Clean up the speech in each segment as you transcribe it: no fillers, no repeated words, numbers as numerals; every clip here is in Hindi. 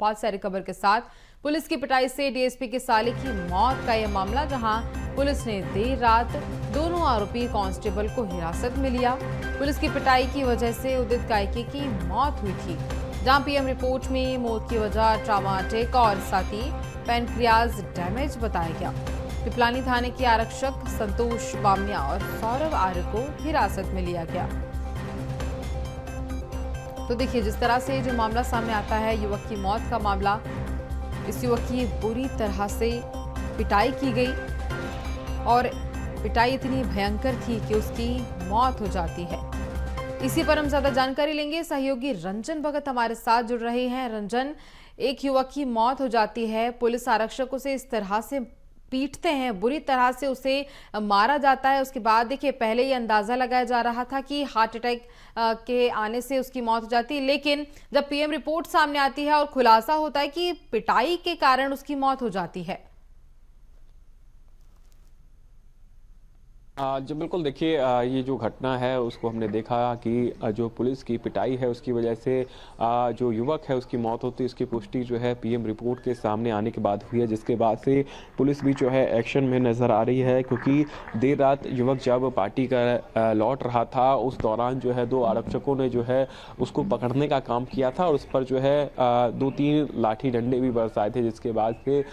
बहुत सारी खबर के साथ पुलिस की पिटाई से डीएसपी के साले की मौत का यह मामला, जहां पुलिस ने देर रात दोनों आरोपी कांस्टेबल को हिरासत में लिया। पुलिस की पिटाई की वजह से उदित कायके की मौत हुई थी, जहां पीएम रिपोर्ट में मौत की वजह ट्रॉमा अटैक और साथ ही पैनक्रियाज डैमेज बताया गया। पिपलानी थाने के आरक्षक संतोष बामनिया और सौरभ आर्य को हिरासत में लिया गया। तो देखिए, जिस तरह से जो मामला सामने आता है, युवक की मौत का मामला, इस युवक की बुरी तरह से पिटाई की गई और पिटाई इतनी भयंकर थी कि उसकी मौत हो जाती है। इसी पर हम ज्यादा जानकारी लेंगे। सहयोगी रंजन भगत हमारे साथ जुड़ रहे हैं। रंजन, एक युवक की मौत हो जाती है, पुलिस आरक्षकों से इस तरह से पीटते हैं, बुरी तरह से उसे मारा जाता है। उसके बाद देखिए, पहले ये अंदाजा लगाया जा रहा था कि हार्ट अटैक के आने से उसकी मौत हो जाती है, लेकिन जब पीएम रिपोर्ट सामने आती है और खुलासा होता है कि पिटाई के कारण उसकी मौत हो जाती है। जी बिल्कुल, देखिए ये जो घटना है उसको हमने देखा कि जो पुलिस की पिटाई है उसकी वजह से जो युवक है उसकी मौत होती है। इसकी पुष्टि जो है पीएम रिपोर्ट के सामने आने के बाद हुई है, जिसके बाद से पुलिस भी जो है एक्शन में नज़र आ रही है, क्योंकि देर रात युवक जब पार्टी का लौट रहा था, उस दौरान जो है 2 आरक्षकों ने जो है उसको पकड़ने का काम किया था और उस पर जो है 2-3 लाठी डंडे भी बरसाए थे, जिसके बाद से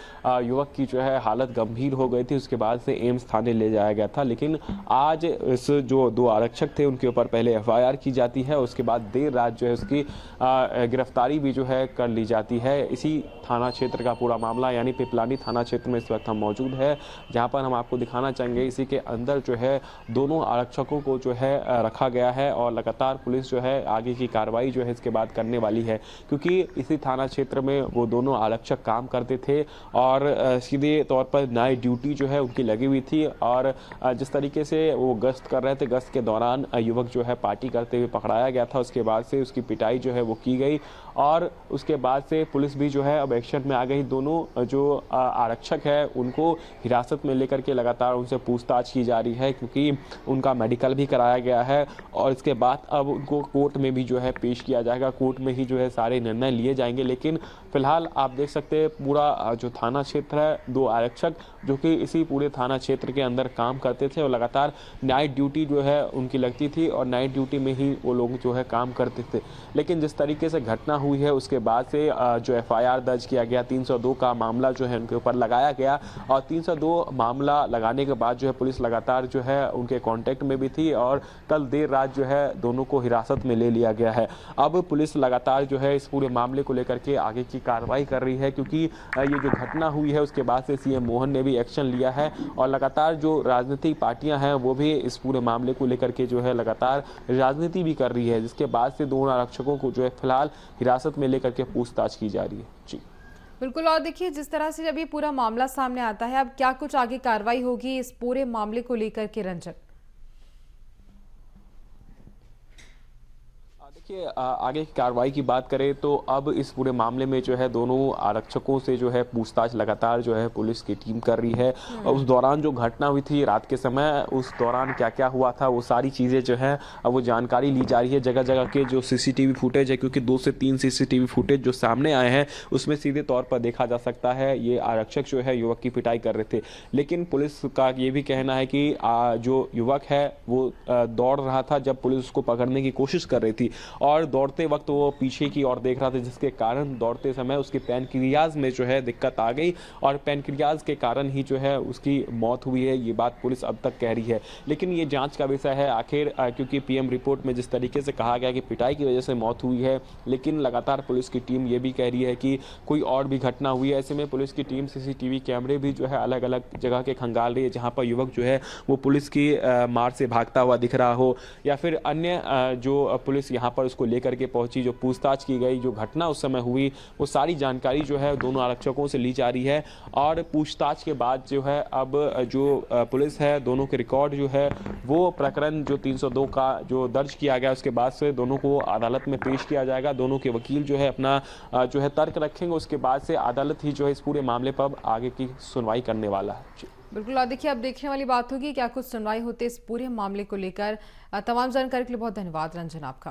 युवक की जो है हालत गंभीर हो गई थी। उसके बाद से एम्स थाने ले जाया गया था, लेकिन आज इस जो 2 आरक्षक थे उनके ऊपर पहले एफआईआर की जाती है, उसके बाद देर रात जो है उसकी गिरफ्तारी भी जो है कर ली जाती है। इसी थाना क्षेत्र का पूरा मामला, यानी पिपलानी थाना क्षेत्र में इस वक्त हम मौजूद है, जहां पर हम आपको दिखाना चाहेंगे। इसी के अंदर जो है दोनों आरक्षकों को जो है रखा गया है और लगातार पुलिस जो है आगे की कार्रवाई जो है इसके बाद करने वाली है, क्योंकि इसी थाना क्षेत्र में वो दोनों आरक्षक काम करते थे और सीधे तौर पर नाइट ड्यूटी जो है उनकी लगी हुई थी। और जिस तरीके से वो गश्त कर रहे थे, गश्त के दौरान युवक जो है पार्टी करते हुए पकड़ाया गया था। उसके बाद से उसकी पिटाई जो है वो की गई और उसके बाद से पुलिस भी जो है अब एक्शन में आ गई। दोनों जो आरक्षक है उनको हिरासत में लेकर के लगातार उनसे पूछताछ की जा रही है, क्योंकि उनका मेडिकल भी कराया गया है और इसके बाद अब उनको कोर्ट में भी जो है पेश किया जाएगा। कोर्ट में ही जो है सारे निर्णय लिए जाएंगे, लेकिन फिलहाल आप देख सकते हैं पूरा जो थाना क्षेत्र है, 2 आरक्षक जो कि इसी पूरे थाना क्षेत्र के अंदर काम करते थे और लगातार नाइट ड्यूटी जो है उनकी लगती थी और नाइट ड्यूटी में ही वो लोग जो है काम करते थे। लेकिन जिस तरीके से घटना हुई है उसके बाद से जो एफआईआर दर्ज किया गया, 302 का मामला जो है उनके ऊपर लगाया गया और 302 मामला लगाने के बाद जो है पुलिस लगातार जो है उनके कांटेक्ट में भी थी और कल देर रात जो है दोनों को हिरासत में ले लिया गया है। अब पुलिस लगातार जो है इस पूरे मामले को लेकर के आगे की कार्रवाई कर रही है, क्योंकि ये जो घटना हुई है उसके बाद से सीएम मोहन ने भी एक्शन लिया है और लगातार जो राजनीतिक पार्टियां हैं वो भी इस पूरे मामले को लेकर के जो है लगातार राजनीति भी कर रही है, जिसके बाद से दोनों आरक्षकों को जो है फिलहाल हिरासत में लेकर के पूछताछ की जा रही है। जी बिल्कुल। और देखिए, जिस तरह से जब ये पूरा मामला सामने आता है, अब क्या कुछ आगे कार्रवाई होगी इस पूरे मामले को लेकर के, रंजन? देखिए, आगे की कार्रवाई की बात करें तो अब इस पूरे मामले में जो है दोनों आरक्षकों से जो है पूछताछ लगातार जो है पुलिस की टीम कर रही है। और उस दौरान जो घटना हुई थी रात के समय, उस दौरान क्या क्या हुआ था वो सारी चीज़ें जो है अब वो जानकारी ली जा रही है। जगह जगह के जो सीसीटीवी फुटेज है, क्योंकि 2 से 3 सीसीटीवी फुटेज जो सामने आए हैं उसमें सीधे तौर पर देखा जा सकता है ये आरक्षक जो है युवक की पिटाई कर रहे थे। लेकिन पुलिस का ये भी कहना है कि जो युवक है वो दौड़ रहा था जब पुलिस उसको पकड़ने की कोशिश कर रही थी और दौड़ते वक्त वो पीछे की ओर देख रहा था, जिसके कारण दौड़ते समय उसके पैनक्रियाज में जो है दिक्कत आ गई और पैनक्रियाज के कारण ही जो है उसकी मौत हुई है। ये बात पुलिस अब तक कह रही है, लेकिन ये जांच का विषय है आखिर, क्योंकि पीएम रिपोर्ट में जिस तरीके से कहा गया कि पिटाई की वजह से मौत हुई है, लेकिन लगातार पुलिस की टीम ये भी कह रही है कि कोई और भी घटना हुई है। ऐसे में पुलिस की टीम सीसीटीवी कैमरे भी जो है अलग अलग जगह के खंगाल रही है, जहाँ पर युवक जो है वो पुलिस की मार से भागता हुआ दिख रहा हो या फिर अन्य जो पुलिस यहाँ पर उसको लेकर के पहुंची, जो पूछताछ की गई, जो घटना उस समय हुई, वो सारी जानकारी जो है दोनों आरक्षकों से ली जा रही है। और पूछताछ के बाद जो है अब जो पुलिस है, दोनों के रिकॉर्ड जो है वो प्रकरण जो 302 का जो दर्ज किया गया, उसके बाद से दोनों को अदालत में पेश किया जाएगा। दोनों के वकील जो है अपना जो है तर्क रखेंगे, उसके बाद से अदालत ही जो है इस पूरे मामले पर आगे की सुनवाई करने वाला है। बिल्कुल। और देखिए, अब देखने वाली बात होगी क्या कुछ सुनवाई होती है इस पूरे मामले को लेकर। तमाम जानकारी के लिए बहुत धन्यवाद रंजन आपका।